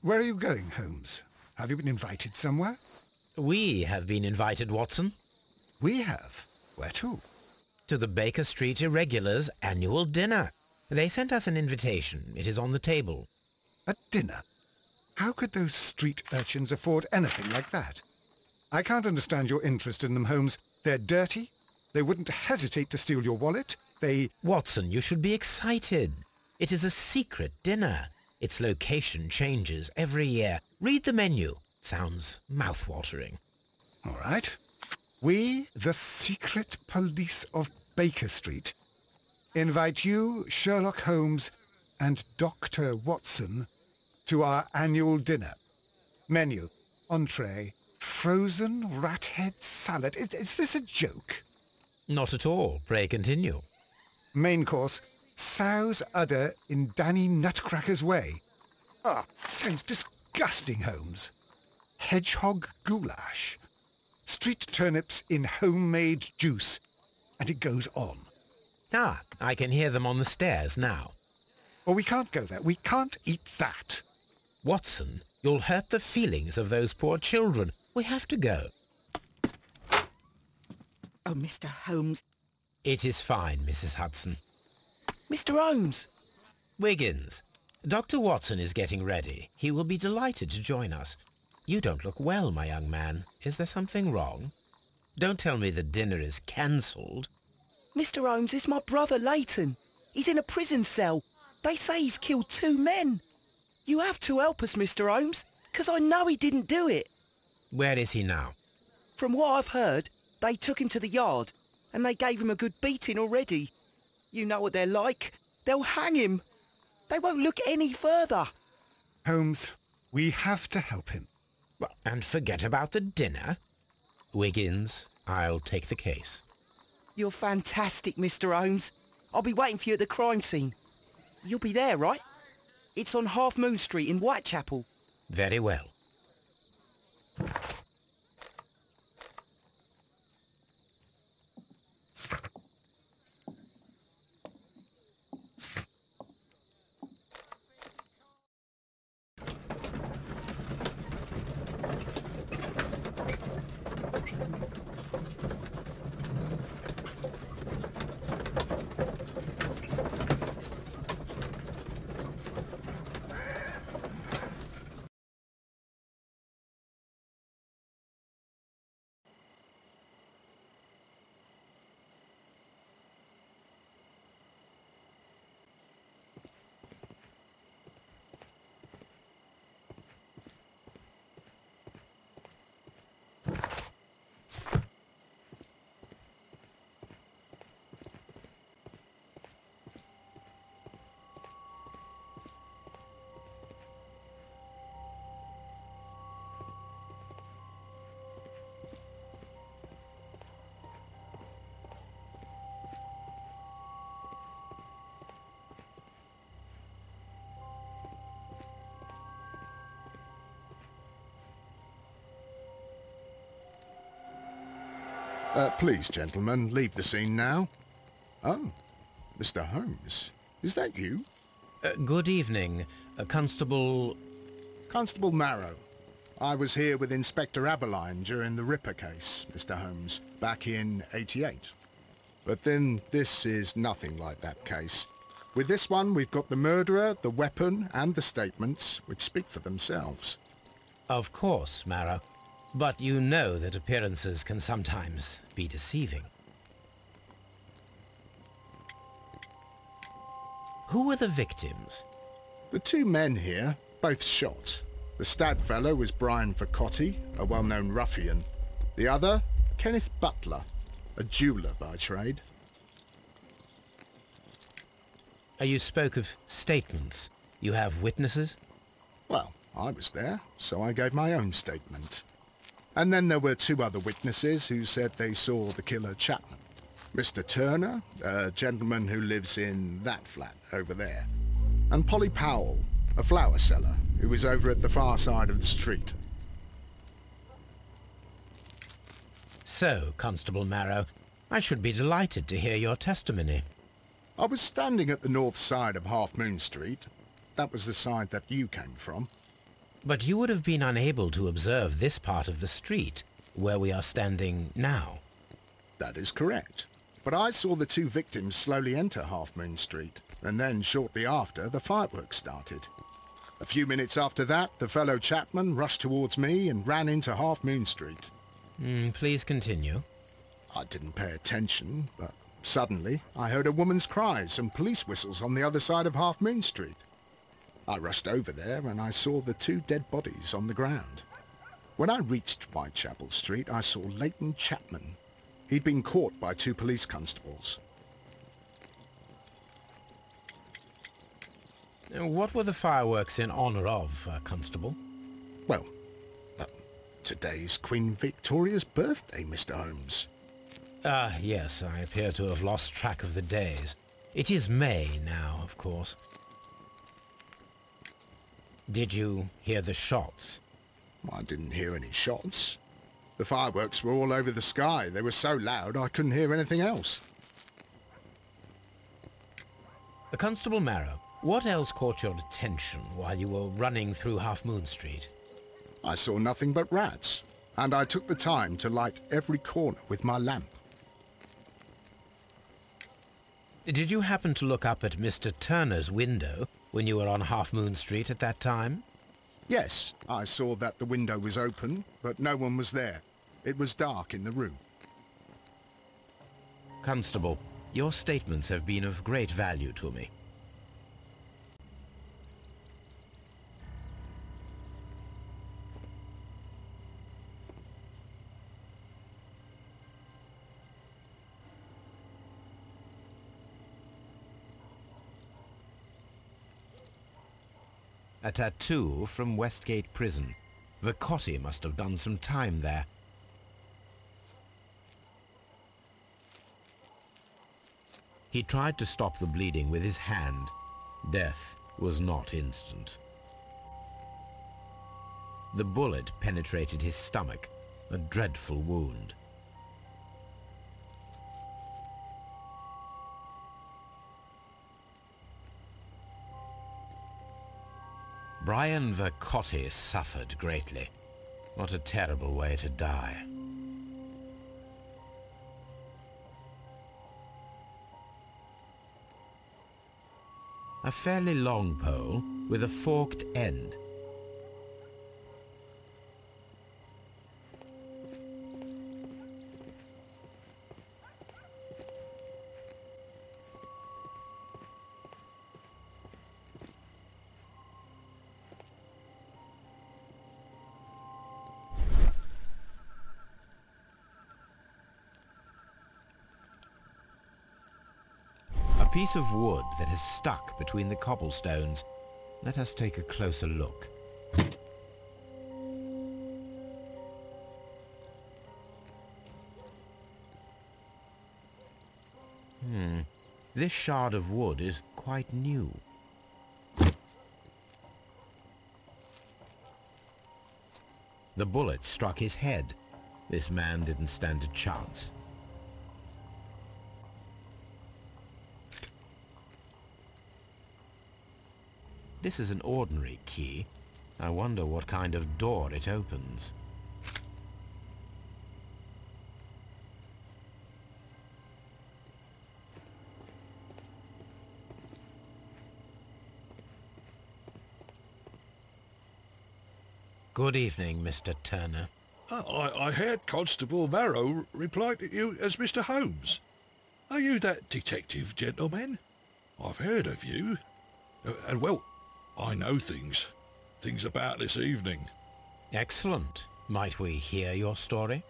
Where are you going, Holmes? Have you been invited somewhere? We have been invited, Watson, We have. Where to? to the Baker Street Irregulars' annual dinner. They sent us an invitation. It is on the table. A dinner? How could those street urchins afford anything like that? I can't understand your interest in them, Holmes. They're dirty. They wouldn't hesitate to steal your wallet. Watson, you should be excited. It is a secret dinner. Its location changes every year. Read the menu. Sounds mouth-watering. All right. We, the secret police of Baker Street, invite you, Sherlock Holmes, and Dr. Watson to our annual dinner. Menu, entree, frozen rat head salad. Is this a joke? Not at all. Pray continue. Main course, sow's udder in Danny Nutcracker's way. Ah, sounds disgusting, Holmes. Hedgehog goulash. Street turnips in homemade juice. And it goes on. Ah, I can hear them on the stairs now. Oh, we can't go there. We can't eat that. Watson, you'll hurt the feelings of those poor children. We have to go. Oh, Mr. Holmes. It is fine, Mrs. Hudson. Mr. Holmes! Wiggins, Dr. Watson is getting ready. He will be delighted to join us. You don't look well, my young man. Is there something wrong? Don't tell me the dinner is cancelled. Mr. Holmes, it's my brother Leighton. He's in a prison cell. They say he's killed 2 men. You have to help us, Mr. Holmes, 'cause I know he didn't do it. Where is he now? From what I've heard, they took him to the yard, and they gave him a good beating already. You know what they're like. They'll hang him. They won't look any further. Holmes, we have to help him. Well, and forget about the dinner. Wiggins, I'll take the case. You're fantastic, Mr. Holmes. I'll be waiting for you at the crime scene. You'll be there, right? It's on Half Moon Street in Whitechapel. Very well. Please, gentlemen, leave the scene now. Oh, Mr. Holmes, is that you? Good evening, Constable... Constable Marrow. I was here with Inspector Aberline during the Ripper case, Mr. Holmes, back in '88. But then this is nothing like that case. With this one, we've got the murderer, the weapon, and the statements, which speak for themselves. Of course, Marrow. But you know that appearances can sometimes be deceiving. Who were the victims? The 2 men here, both shot. The stab fellow was Brian Vacati, a well-known ruffian. The other, Kenneth Butler, a jeweller by trade. You spoke of statements. You have witnesses? Well, I was there, so I gave my own statement. And then there were 2 other witnesses who said they saw the killer Chapman. Mr. Turner, a gentleman who lives in that flat over there. And Polly Powell, a flower seller, who was over at the far side of the street. So, Constable Marrow, I should be delighted to hear your testimony. I was standing at the north side of Half Moon Street. That was the side that you came from. But you would have been unable to observe this part of the street, where we are standing now. That is correct. But I saw the two victims slowly enter Half Moon Street, and then shortly after, the fireworks started. A few minutes after that, the fellow Chapman rushed towards me and ran into Half Moon Street. Please continue. I didn't pay attention, but suddenly I heard a woman's cries and police whistles on the other side of Half Moon Street. I rushed over there and I saw the two dead bodies on the ground. When I reached Whitechapel Street, I saw Leighton Chapman. He'd been caught by two police constables. What were the fireworks in honour of, Constable? Well, today's Queen Victoria's birthday, Mr. Holmes. Yes, I appear to have lost track of the days. It is May now, of course. Did you hear the shots? I didn't hear any shots. The fireworks were all over the sky. They were so loud I couldn't hear anything else. Constable Marrow, what else caught your attention while you were running through Half Moon Street? I saw nothing but rats, and I took the time to light every corner with my lamp. Did you happen to look up at Mr. Turner's window when you were on Half Moon Street at that time? Yes, I saw that the window was open, but no one was there. It was dark in the room. Constable, your statements have been of great value to me. A tattoo from Westgate Prison. Vacati must have done some time there. He tried to stop the bleeding with his hand. Death was not instant. The bullet penetrated his stomach, a dreadful wound. Brian Vacati suffered greatly. What a terrible way to die. A fairly long pole with a forked end. A piece of wood that has stuck between the cobblestones. Let us take a closer look. This shard of wood is quite new. The bullet struck his head. This man didn't stand a chance. This is an ordinary key. I wonder what kind of door it opens. Good evening, Mr. Turner. I heard Constable Marrow reply to you as Mr. Holmes. Are you that detective gentleman? I've heard of you. And well, I know things about this evening. Excellent. Might we hear your story?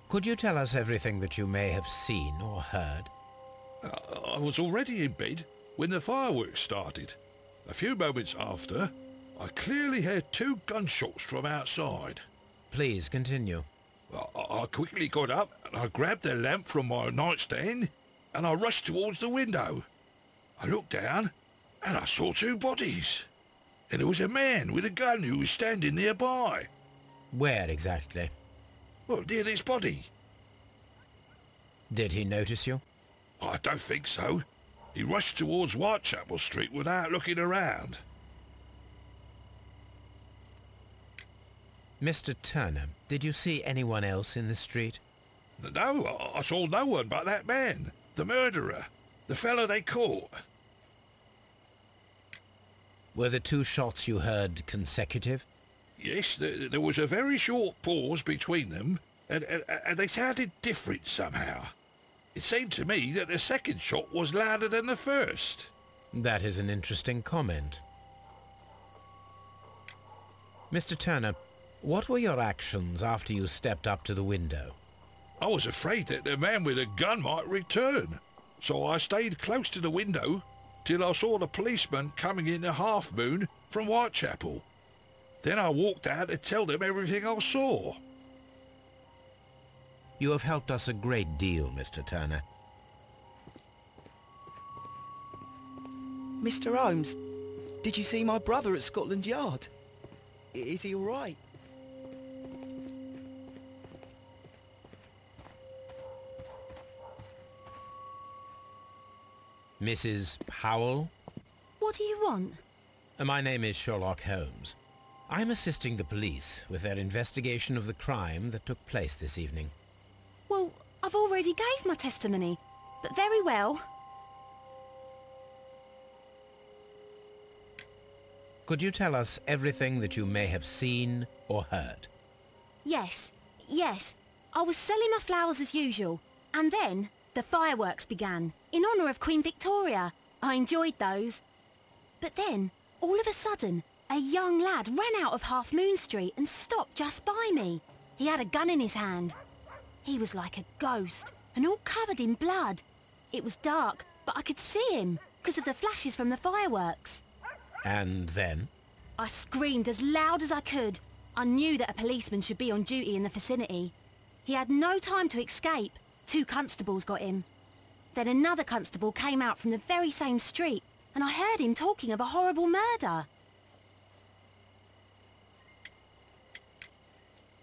Could you tell us everything that you may have seen or heard? I was already in bed when the fireworks started. A few moments after, I clearly heard 2 gunshots from outside. Please continue. I quickly got up and I grabbed the lamp from my nightstand and I rushed towards the window. I looked down and I saw 2 bodies. And there was a man with a gun who was standing nearby. Where exactly? Well, near this body. Did he notice you? I don't think so. He rushed towards Whitechapel Street without looking around. Mr. Turner, did you see anyone else in the street? No, I saw no one but that man, the murderer, the fellow they caught. Were the 2 shots you heard consecutive? Yes, there was a very short pause between them, and they sounded different somehow. It seemed to me that the second shot was louder than the first. That is an interesting comment. Mr. Turner, what were your actions after you stepped up to the window? I was afraid that the man with a gun might return, so I stayed close to the window till I saw the policeman coming in the Half Moon from Whitechapel. Then I walked out to tell them everything I saw. You have helped us a great deal, Mr. Turner. Mr. Holmes, did you see my brother at Scotland Yard? Is he all right? Mrs. Howell? What do you want? My name is Sherlock Holmes. I'm assisting the police with their investigation of the crime that took place this evening. Well, I've already gave my testimony, but very well. Could you tell us everything that you may have seen or heard? Yes. I was selling my flowers as usual, and then the fireworks began, in honour of Queen Victoria. I enjoyed those. But then, all of a sudden, a young lad ran out of Half Moon Street and stopped just by me. He had a gun in his hand. He was like a ghost, and all covered in blood. It was dark, but I could see him, because of the flashes from the fireworks. And then? I screamed as loud as I could. I knew that a policeman should be on duty in the vicinity. He had no time to escape. 2 constables got him. Then another constable came out from the very same street, and I heard him talking of a horrible murder.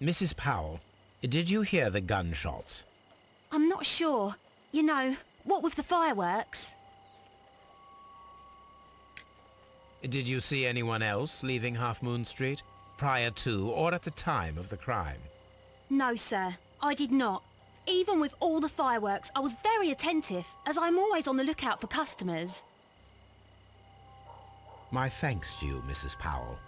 Mrs. Powell, did you hear the gunshots? I'm not sure. You know, what with the fireworks? Did you see anyone else leaving Half Moon Street, prior to or at the time of the crime? No, sir, I did not. Even with all the fireworks, I was very attentive, as I'm always on the lookout for customers. My thanks to you, Mrs. Powell.